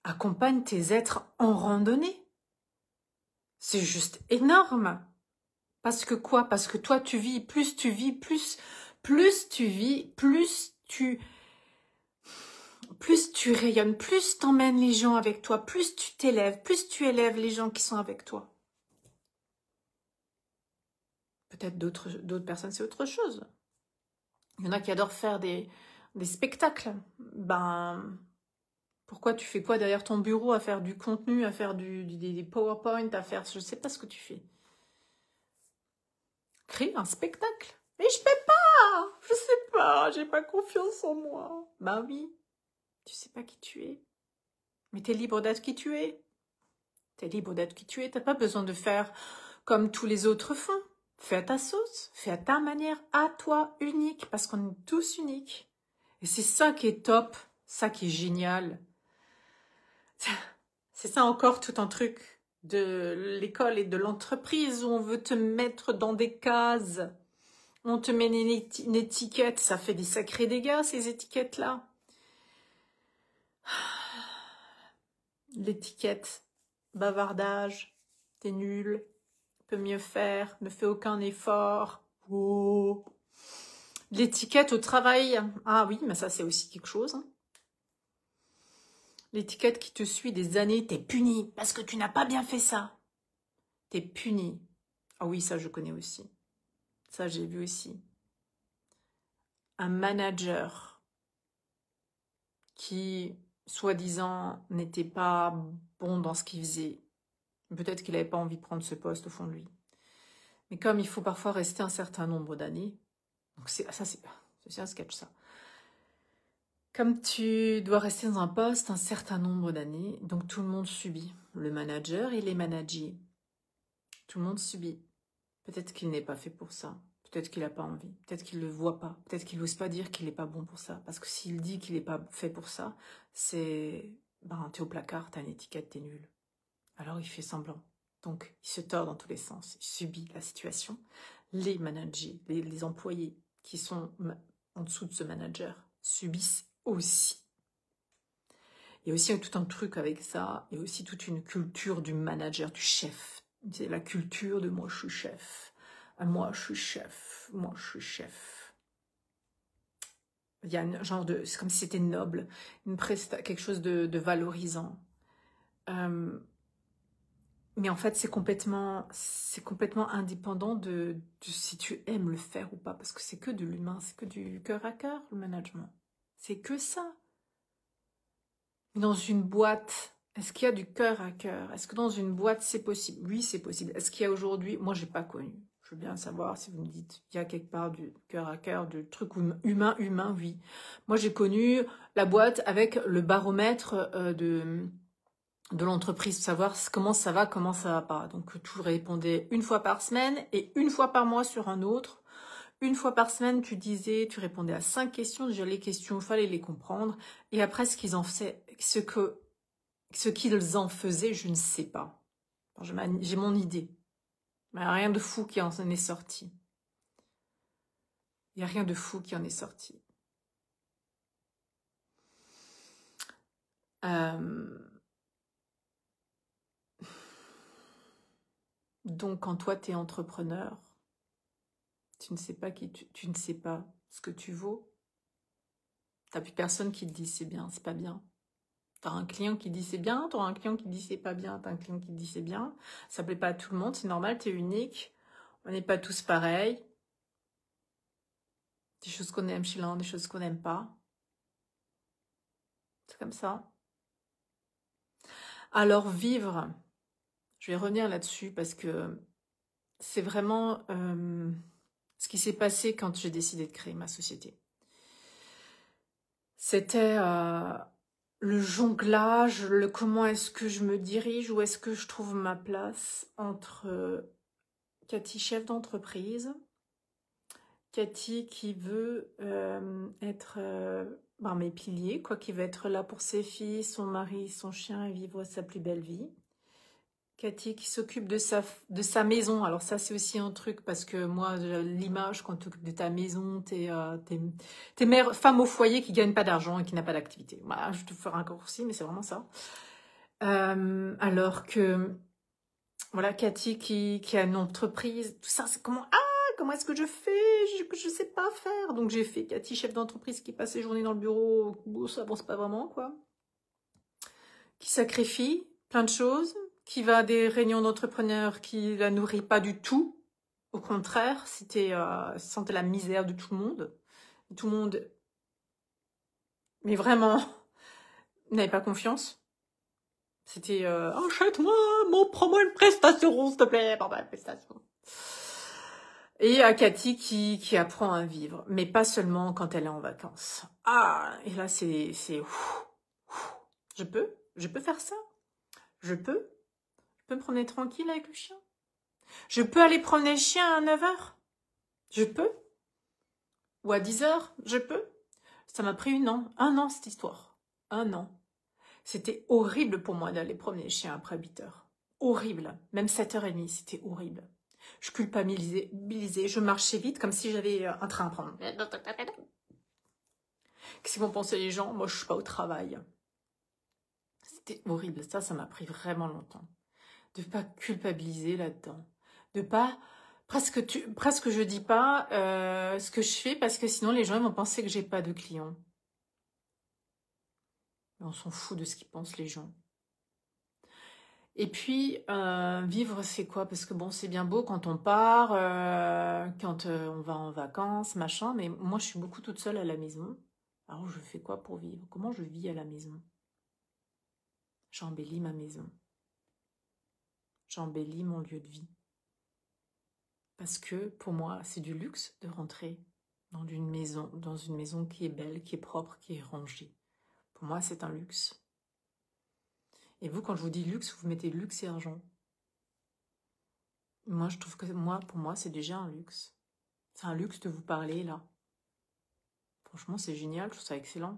Accompagne tes êtres en randonnée. C'est juste énorme. Parce que quoi? Parce que toi, tu vis, plus tu vis, plus tu vis, plus tu rayonnes, plus t'emmènes les gens avec toi, plus tu t'élèves, plus tu élèves les gens qui sont avec toi. Peut-être d'autres personnes, c'est autre chose. Il y en a qui adorent faire des spectacles. Ben, pourquoi tu fais quoi derrière ton bureau à faire du contenu, à faire des PowerPoint, à faire... Je ne sais pas ce que tu fais. Crée un spectacle. Mais je peux pas. Je sais pas. J'ai pas confiance en moi. Bah oui. Tu sais pas qui tu es. Mais t'es libre d'être qui tu es. T'es libre d'être qui tu es. T'as pas besoin de faire comme tous les autres font. Fais à ta sauce. Fais à ta manière. À toi, unique. Parce qu'on est tous uniques. Et c'est ça qui est top. Ça qui est génial. C'est ça encore tout un truc de l'école et de l'entreprise où on veut te mettre dans des cases. On te met une étiquette. Ça fait des sacrés dégâts, ces étiquettes-là. L'étiquette, bavardage, t'es nul, peux mieux faire, ne fais aucun effort. Oh. L'étiquette au travail, ah oui, mais ça c'est aussi quelque chose. L'étiquette qui te suit des années, t'es puni parce que tu n'as pas bien fait ça. T'es puni. Ah oui, ça je connais aussi. Ça j'ai vu aussi. Un manager qui, soi-disant, n'était pas bon dans ce qu'il faisait. Peut-être qu'il n'avait pas envie de prendre ce poste au fond de lui. Mais comme il faut parfois rester un certain nombre d'années, donc c'est un sketch ça. Comme tu dois rester dans un poste un certain nombre d'années, donc tout le monde subit. Le manager et les managers. Tout le monde subit. Peut-être qu'il n'est pas fait pour ça. Peut-être qu'il n'a pas envie. Peut-être qu'il ne le voit pas. Peut-être qu'il n'ose pas dire qu'il n'est pas bon pour ça. Parce que s'il dit qu'il n'est pas fait pour ça, c'est... Ben, t'es au placard, t'as une étiquette, t'es nul. Alors il fait semblant. Donc il se tord dans tous les sens. Il subit la situation. Les managers, les employés qui sont en dessous de ce manager subissent aussi. Il y a aussi tout un truc avec ça. Il y a aussi toute une culture du manager, du chef. C'est la culture de moi je suis chef. Moi je suis chef. Moi je suis chef. Il y a un genre de... C'est comme si c'était noble. Quelque chose de valorisant. Mais en fait, c'est complètement indépendant de si tu aimes le faire ou pas. Parce que c'est que de l'humain, c'est que du cœur à cœur, le management. C'est que ça. Dans une boîte, est-ce qu'il y a du cœur à cœur? Est-ce que dans une boîte, c'est possible? Oui, c'est possible. Est-ce qu'il y a aujourd'hui... Moi, j'ai pas connu. Je veux bien savoir si vous me dites il y a quelque part du cœur à cœur, du truc humain, oui. Moi, j'ai connu la boîte avec le baromètre de l'entreprise, savoir comment ça va pas. Donc, tu répondais une fois par semaine et une fois par mois sur un autre. Une fois par semaine, tu répondais à 5 questions. Déjà, les questions, il fallait les comprendre. Et après, ce qu'ils en faisaient, je ne sais pas. J'ai mon idée. Mais il n'y a rien de fou qui en est sorti. Il n'y a rien de fou qui en est sorti. donc, quand toi, tu es entrepreneur, tu ne sais pas tu ne sais pas ce que tu vaux. T'as plus personne qui te dit c'est bien, c'est pas bien. T'as un client qui dit c'est bien, t'auras un client qui dit c'est pas bien, t'as un client qui dit c'est bien. Ça plaît pas à tout le monde, c'est normal, t'es unique. On n'est pas tous pareils. Des choses qu'on aime chez l'un, des choses qu'on n'aime pas. C'est comme ça. Alors vivre, je vais revenir là-dessus parce que c'est vraiment ce qui s'est passé quand j'ai décidé de créer ma société. C'était le jonglage, le comment est-ce que je me dirige, où est-ce que je trouve ma place entre Cathy, chef d'entreprise, Cathy qui veut être mes piliers, quoi, qui veut être là pour ses filles, son mari, son chien et vivre sa plus belle vie. Cathy qui s'occupe de sa maison. Alors ça, c'est aussi un truc parce que moi, l'image quand tu t'occupes de ta maison, t'es mère, femme au foyer qui gagne pas d'argent et qui n'a pas d'activité. Voilà, je te ferai un raccourci, mais c'est vraiment ça. Alors que, voilà, Cathy qui a une entreprise, tout ça, c'est comment est-ce que je fais? Je sais pas faire. Donc j'ai fait Cathy, chef d'entreprise qui passe ses journées dans le bureau, ça avance pas vraiment, quoi. Qui sacrifie plein de choses, qui va à des réunions d'entrepreneurs qui la nourrit pas du tout. Au contraire, sentait la misère de tout le monde. Tout le monde, mais vraiment, n'avait pas confiance. C'était achète-moi, prends-moi une prestation, s'il te plaît, prends-moi une prestation. Et à Cathy qui apprend à vivre, mais pas seulement quand elle est en vacances. Et là c'est je peux faire ça. Je peux me promener tranquille avec le chien. Je peux aller promener le chien à 9h. Je peux. Ou à 10h, je peux. Ça m'a pris un an cette histoire. 1 an. C'était horrible pour moi d'aller promener le chien après 8h. Horrible. Même 7h30, c'était horrible. Je culpabilisais, je marchais vite comme si j'avais un train à prendre. Qu'est-ce qu'ils vont penser les gens? Moi, je suis pas au travail. C'était horrible. Ça m'a pris vraiment longtemps. De pas culpabiliser là-dedans. De pas... Presque je dis pas ce que je fais parce que sinon les gens ils vont penser que j'ai pas de clients. Mais on s'en fout de ce qu'ils pensent les gens. Et puis, vivre, c'est quoi? Parce que bon, c'est bien beau quand on part, quand on va en vacances, machin, mais moi, je suis beaucoup toute seule à la maison. Alors, je fais quoi pour vivre? Comment je vis à la maison? J'embellis ma maison. J'embellis mon lieu de vie. Parce que, pour moi, c'est du luxe de rentrer dans une maison qui est belle, qui est propre, qui est rangée. Pour moi, c'est un luxe. Et vous, quand je vous dis luxe, vous mettez luxe et argent. Moi, je trouve que pour moi, c'est déjà un luxe. C'est un luxe de vous parler, là. Franchement, c'est génial, je trouve ça excellent.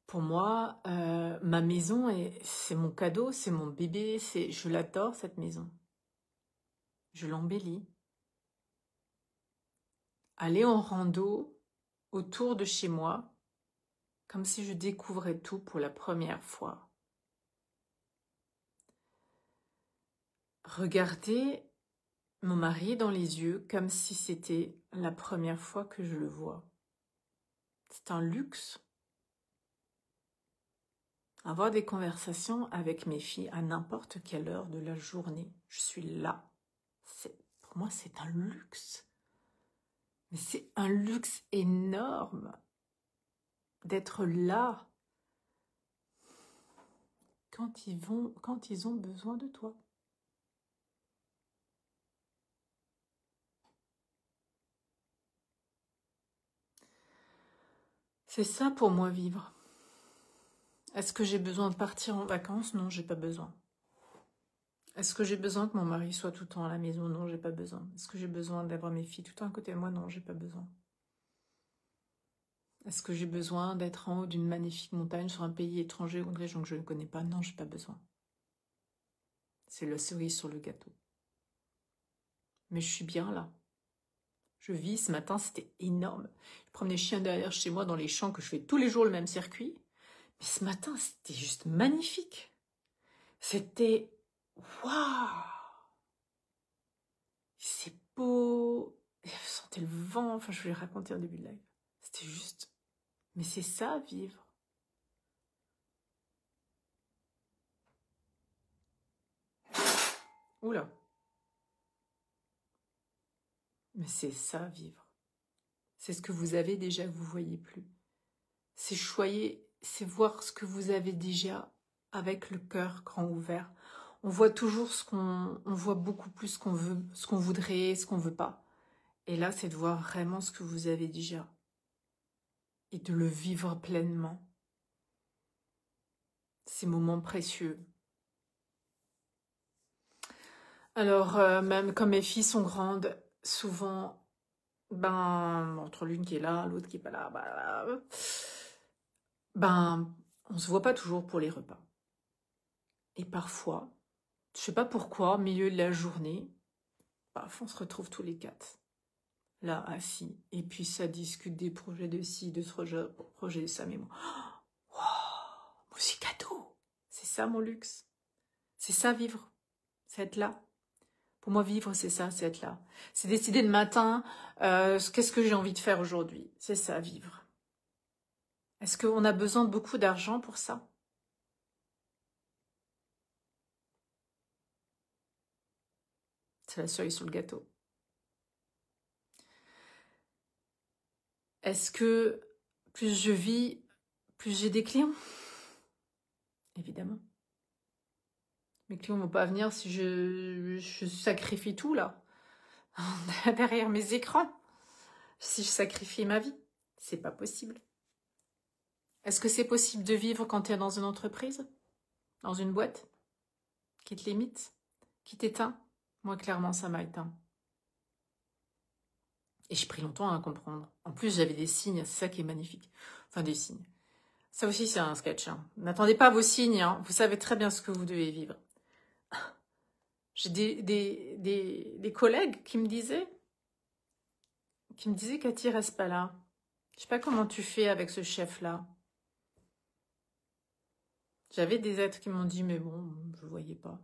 Pour moi, ma maison, c'est mon cadeau, c'est mon bébé, je l'adore, cette maison. Je l'embellis. Aller en rando autour de chez moi, comme si je découvrais tout pour la première fois. Regarder mon mari dans les yeux comme si c'était la première fois que je le vois. C'est un luxe. Avoir des conversations avec mes filles à n'importe quelle heure de la journée. Je suis là. Pour moi, c'est un luxe. Mais c'est un luxe énorme d'être là quand ils ont besoin de toi. C'est ça pour moi vivre. Est-ce que j'ai besoin de partir en vacances? Non, j'ai pas besoin. Est-ce que j'ai besoin que mon mari soit tout le temps à la maison? Non, j'ai pas besoin. Est-ce que j'ai besoin d'avoir mes filles tout le temps à côté de moi? Non, j'ai pas besoin. Est-ce que j'ai besoin d'être en haut d'une magnifique montagne sur un pays étranger ou une région que je ne connais pas? Non, j'ai pas besoin. C'est la cerise sur le gâteau. Mais je suis bien là. Je vis, ce matin, c'était énorme. Je promenais les chiens derrière chez moi dans les champs que je fais tous les jours le même circuit. Mais ce matin, c'était juste magnifique. C'était... Waouh! C'est beau. Et vous sentez le vent. Enfin, je vais raconter en début de live. C'était juste... Mais c'est ça, vivre. Oula. Mais c'est ça, vivre. C'est ce que vous avez déjà que vous voyez plus. C'est choyer, c'est voir ce que vous avez déjà avec le cœur grand ouvert. On voit toujours on voit beaucoup plus ce qu'on veut, ce qu'on voudrait, ce qu'on veut pas. Et là, c'est de voir vraiment ce que vous avez déjà. Et de le vivre pleinement. Ces moments précieux. Alors, même comme mes filles sont grandes, souvent, entre l'une qui est là, l'autre qui est pas là, on se voit pas toujours pour les repas. Et parfois, je sais pas pourquoi, au milieu de la journée, on se retrouve tous les quatre, là, assis, et puis ça discute des projets de ci, de ce projet de ça, mais moi, wow, aussi cadeau. C'est ça mon luxe. C'est ça vivre, c'est être là. Pour moi, vivre, c'est ça, c'est être là. C'est décider le matin, qu'est-ce que j'ai envie de faire aujourd'hui. C'est ça, vivre. Est-ce qu'on a besoin de beaucoup d'argent pour ça? C'est la cerise sur le gâteau. Est-ce que plus je vis, plus j'ai des clients? Évidemment. Mes clients ne vont pas venir si je sacrifie tout, là. Derrière mes écrans. Si je sacrifie ma vie. C'est pas possible. Est-ce que c'est possible de vivre quand tu es dans une entreprise? Dans une boîte? Qui te limite? Qui t'éteint? Moi, clairement, ça m'a éteint. Et j'ai pris longtemps à comprendre. En plus, j'avais des signes, c'est ça qui est magnifique. Enfin, des signes. Ça aussi, c'est un sketch. Hein. N'attendez pas vos signes. Hein. Vous savez très bien ce que vous devez vivre. J'ai des collègues qui me disaient, Cathy, reste pas là. Je sais pas comment tu fais avec ce chef-là. J'avais des êtres qui m'ont dit, mais bon, je le voyais pas.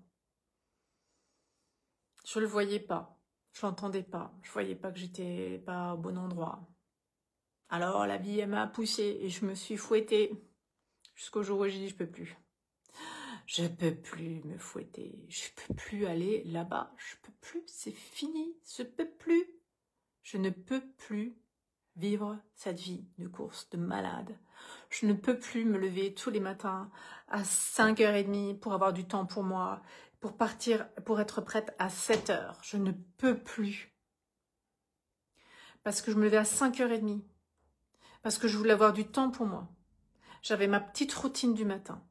Je le voyais pas. Je l'entendais pas. Je voyais pas que j'étais pas au bon endroit. Alors la vie, elle m'a poussée et je me suis fouettée. Jusqu'au jour où j'ai dit, je peux plus. Je peux plus me fouetter. Je peux plus aller là-bas. Je peux plus. C'est fini. Je peux plus. Je ne peux plus vivre cette vie de course de malade. Je ne peux plus me lever tous les matins à 5h30 pour avoir du temps pour moi, pour partir, pour être prête à 7h. Je ne peux plus. Parce que je me levais à 5h30. Parce que je voulais avoir du temps pour moi. J'avais ma petite routine du matin.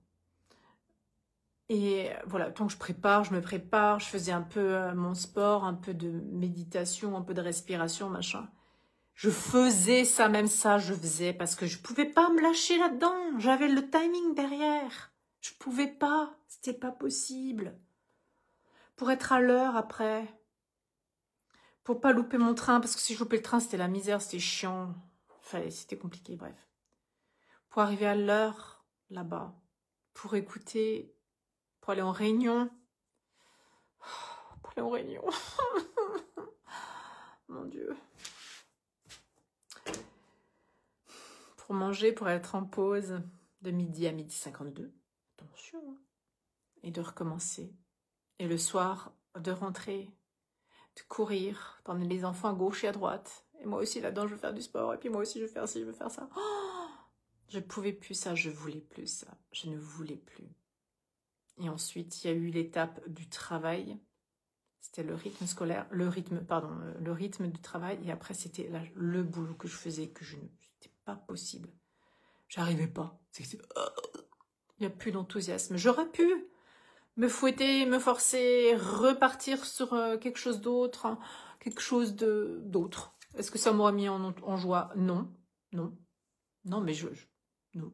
Et voilà, tant que je me prépare, je faisais un peu mon sport, un peu de méditation, un peu de respiration, machin. Je faisais ça, même ça, je faisais parce que je pouvais pas me lâcher là-dedans. J'avais le timing derrière. Je pouvais pas, c'était pas possible. Pour être à l'heure après. Pour pas louper mon train, parce que si je loupais le train, c'était la misère, c'était chiant. C'était compliqué, bref. Pour arriver à l'heure, là-bas. Pour écouter, pour aller en réunion. Pour aller en réunion. Mon Dieu. Pour manger, pour être en pause de midi à 12h52. Attention. Hein. Et de recommencer. Et le soir, de rentrer, de courir, d'emmener les enfants à gauche et à droite. Et moi aussi, là-dedans, je veux faire du sport. Et puis moi aussi, je veux faire ci, je veux faire ça. Oh, je ne pouvais plus ça, je voulais plus ça. Je ne voulais plus. Et ensuite, il y a eu l'étape du travail. C'était le rythme scolaire, le rythme du travail. Et après, c'était le boulot que je faisais, c'était pas possible. J'arrivais pas. Il n'y a plus d'enthousiasme. J'aurais pu me fouetter, me forcer, repartir sur quelque chose d'autre, hein, quelque chose d'autre. Est-ce que ça m'aurait mis en joie? Non, non, non, mais non.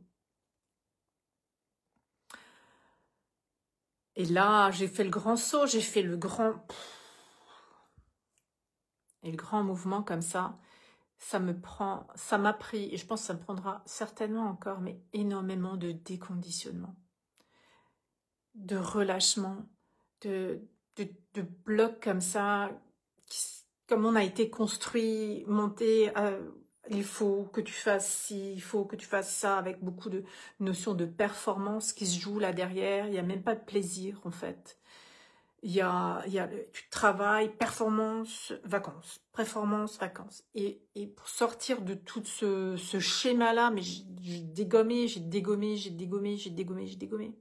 Et là, j'ai fait le grand saut, j'ai fait le grand... Et le grand mouvement comme ça m'a pris, et je pense que ça me prendra certainement encore, mais énormément de déconditionnement. de relâchement, de, de blocs comme ça, comme on a été construit, monté, il faut que tu fasses ci, il faut que tu fasses ça, avec beaucoup de notions de performance qui se jouent là derrière. Il n'y a même pas de plaisir en fait. Tu travailles, performance, vacances. Et pour sortir de tout ce schéma-là, mais j'ai dégommé, j'ai dégommé, j'ai dégommé, j'ai dégommé, j'ai dégommé.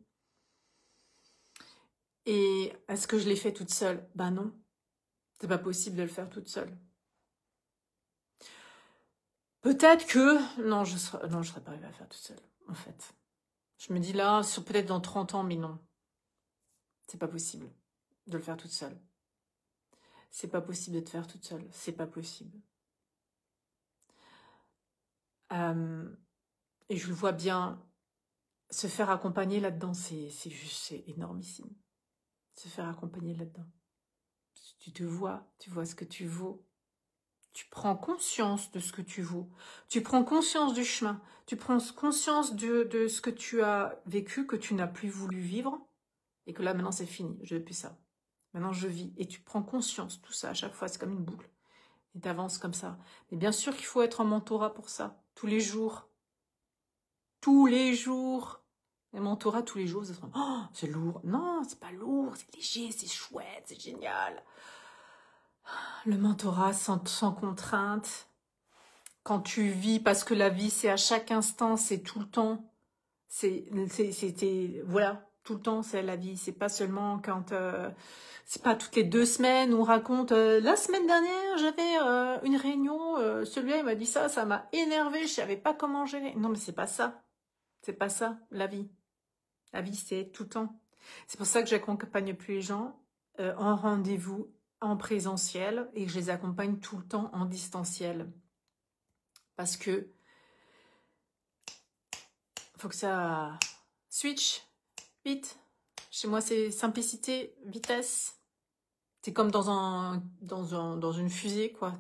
Et est-ce que je l'ai fait toute seule? Ben non, c'est pas possible de le faire toute seule. Peut-être que... Non, je serais pas arrivée à faire toute seule, en fait. Je me dis là, peut-être dans 30 ans, mais non. C'est pas possible de le faire toute seule. C'est pas possible de te faire toute seule. C'est pas possible. Et je le vois bien, se faire accompagner là-dedans, c'est énormissime. Se faire accompagner là-dedans. Tu te vois, tu vois ce que tu vaux. Tu prends conscience de ce que tu vaux. Tu prends conscience du chemin. Tu prends conscience de ce que tu as vécu, que tu n'as plus voulu vivre. Et que là, maintenant, c'est fini. Je veux plus ça. Maintenant, je vis. Et tu prends conscience. Tout ça, à chaque fois, c'est comme une boucle. Et tu avances comme ça. Mais bien sûr qu'il faut être en mentorat pour ça. Tous les jours. Tous les jours. Et mentorat tous les jours, oh, c'est lourd. Non, c'est pas lourd. C'est léger, c'est chouette, c'est génial. Le mentorat sans contrainte. Quand tu vis, parce que la vie, c'est à chaque instant, c'est tout le temps. Voilà, tout le temps, c'est la vie. C'est pas seulement quand... c'est pas toutes les 2 semaines où on raconte la semaine dernière, j'avais une réunion, celui-là, il m'a dit ça, ça m'a énervé, je savais pas comment gérer. Non, mais c'est pas ça. C'est pas ça, la vie. La vie, c'est tout le temps. C'est pour ça que j'accompagne plus les gens en rendez-vous, en présentiel, et que je les accompagne tout le temps en distanciel. Parce que faut que ça switch vite. Chez moi, c'est simplicité, vitesse. C'est comme dans une fusée, quoi.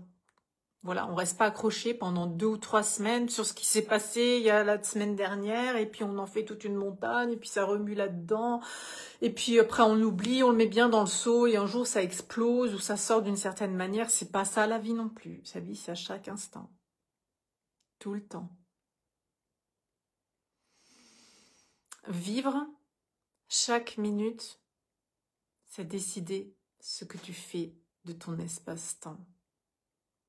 Voilà, on reste pas accroché pendant 2 ou 3 semaines sur ce qui s'est passé il y a la semaine dernière, et puis on en fait toute une montagne, et puis ça remue là-dedans, et puis après on oublie, on le met bien dans le seau, et un jour ça explose, ou ça sort d'une certaine manière. C'est pas ça la vie non plus. Sa vie, c'est à chaque instant. Tout le temps. Vivre, chaque minute, c'est décider ce que tu fais de ton espace-temps.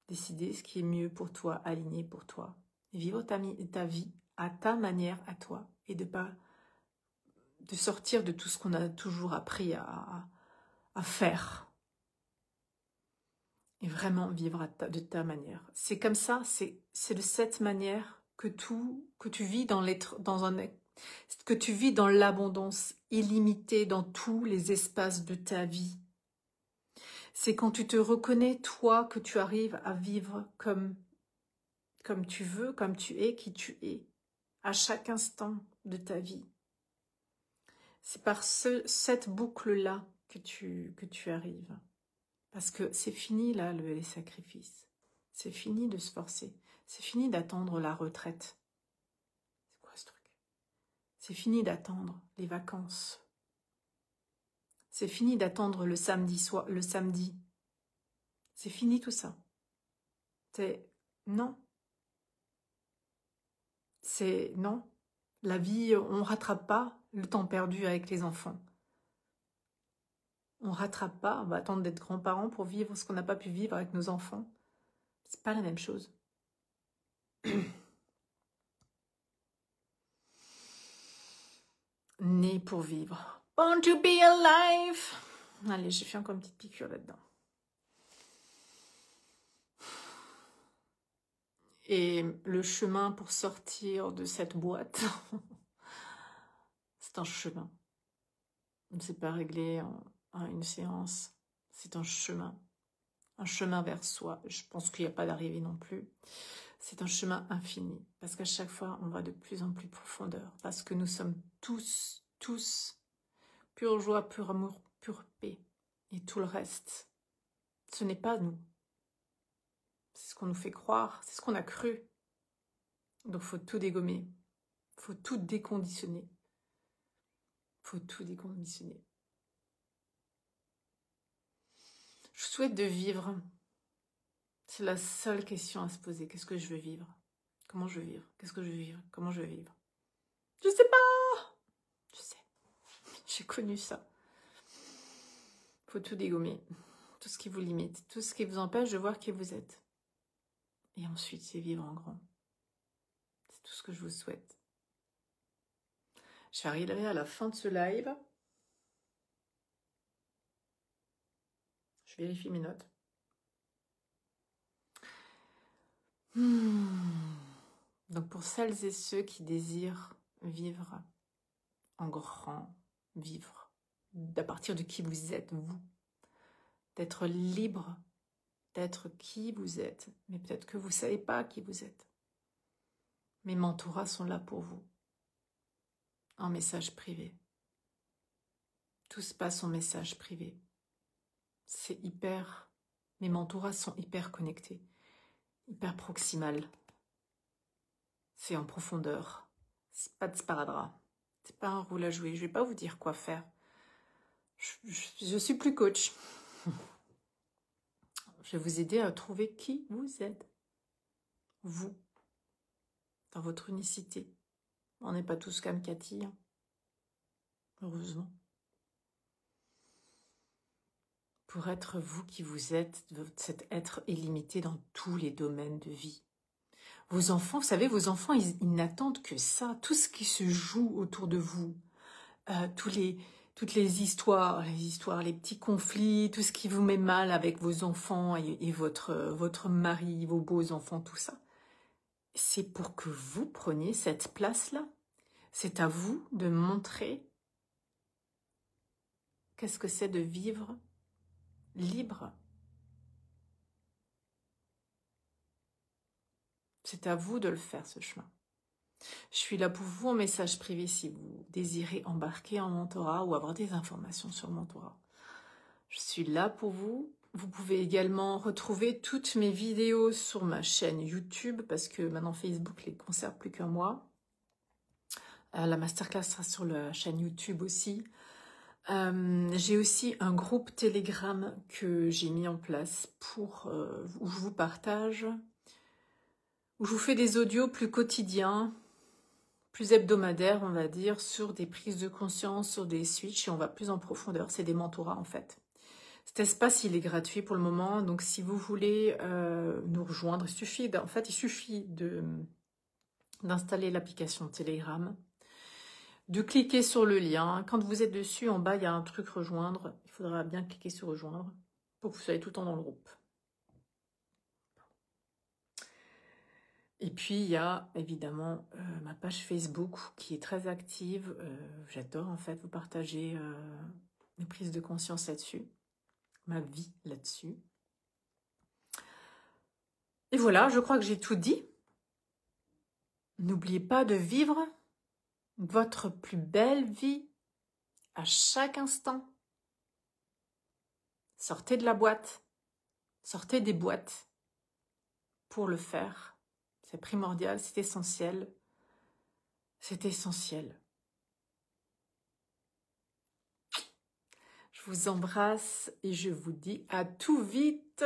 Décider ce qui est mieux pour toi, aligné pour toi. Vivre ta vie à ta manière, à toi. Et de sortir de tout ce qu'on a toujours appris à faire. Et vraiment vivre de ta manière. C'est comme ça, c'est de cette manière que tu vis que tu vis dans l'abondance illimitée dans tous les espaces de ta vie. C'est quand tu te reconnais, toi, que tu arrives à vivre comme tu veux, comme tu es, qui tu es, à chaque instant de ta vie. C'est par cette boucle-là que tu arrives. Parce que c'est fini, là, les sacrifices. C'est fini de se forcer. C'est fini d'attendre la retraite. C'est quoi ce truc? C'est fini d'attendre les vacances. C'est fini d'attendre le samedi. C'est fini tout ça. Non. Non. La vie, on rattrape pas le temps perdu avec les enfants. On rattrape pas, on va attendre d'être grands-parents pour vivre ce qu'on n'a pas pu vivre avec nos enfants. C'est pas la même chose. Né pour vivre. Born to be alive. Allez, j'ai fait encore une petite piqûre là-dedans. Et le chemin pour sortir de cette boîte, c'est un chemin. C'est pas réglé en une séance. C'est un chemin vers soi. Je pense qu'il n'y a pas d'arrivée non plus. C'est un chemin infini, parce qu'à chaque fois, on va de plus en plus profondeur, parce que nous sommes tous, pure joie, pur amour, pure paix. Et tout le reste, ce n'est pas nous. C'est ce qu'on nous fait croire, c'est ce qu'on a cru. Donc, il faut tout dégommer, il faut tout déconditionner. Faut tout déconditionner. Je vous souhaite de vivre. C'est la seule question à se poser. Qu'est-ce que je veux vivre? Comment je veux vivre? Qu'est-ce que je veux vivre? Comment je veux vivre? Je sais pas. Je sais. J'ai connu ça. Faut tout dégommer. Tout ce qui vous limite. Tout ce qui vous empêche de voir qui vous êtes. Et ensuite, c'est vivre en grand. C'est tout ce que je vous souhaite. Je vais arriver à la fin de ce live. Je vérifie mes notes. Donc pour celles et ceux qui désirent vivre en grand, vivre à partir de qui vous êtes, vous, d'être libre, d'être qui vous êtes, mais peut-être que vous ne savez pas qui vous êtes. Mes mentorats sont là pour vous, en message privé. Tout se passe en message privé. C'est hyper... Mes mentorats sont hyper connectés, hyper proximal. C'est en profondeur. C'est pas de sparadrap. C'est pas un rôle à jouer. Je vais pas vous dire quoi faire. Je suis plus coach. Je vais vous aider à trouver qui vous êtes. Vous. Dans votre unicité. On n'est pas tous comme Cathy. Hein. Heureusement. Pour être vous qui vous êtes, cet être illimité dans tous les domaines de vie. Vos enfants, vous savez, vos enfants, ils n'attendent que ça. Tout ce qui se joue autour de vous, toutes les histoires, les petits conflits, tout ce qui vous met mal avec vos enfants et votre mari, vos beaux enfants, tout ça. C'est pour que vous preniez cette place-là. C'est à vous de montrer qu'est-ce que c'est de vivre libre. C'est à vous de le faire, ce chemin. Je suis là pour vous en message privé si vous désirez embarquer en mentorat ou avoir des informations sur le mentorat. Je suis là pour vous. Vous pouvez également retrouver toutes mes vidéos sur ma chaîne YouTube parce que maintenant Facebook les conserve plus qu'un mois. La masterclass sera sur la chaîne YouTube aussi. J'ai aussi un groupe Telegram que j'ai mis en place pour où je vous partage, où je vous fais des audios plus quotidiens, plus hebdomadaires, on va dire, sur des prises de conscience, sur des switches, et on va plus en profondeur. C'est des mentorats, en fait. Cet espace, il est gratuit pour le moment, donc si vous voulez nous rejoindre, il suffit d'installer l'application Telegram, de cliquer sur le lien. Quand vous êtes dessus, en bas, il y a un truc rejoindre. Il faudra bien cliquer sur rejoindre pour que vous soyez tout le temps dans le groupe. Et puis, il y a évidemment ma page Facebook qui est très active. J'adore en fait vous partager mes prises de conscience là-dessus, ma vie là-dessus. Et voilà, je crois que j'ai tout dit. N'oubliez pas de vivre votre plus belle vie à chaque instant. Sortez de la boîte, sortez des boîtes pour le faire. C'est primordial, c'est essentiel. C'est essentiel. Je vous embrasse et je vous dis à tout vite.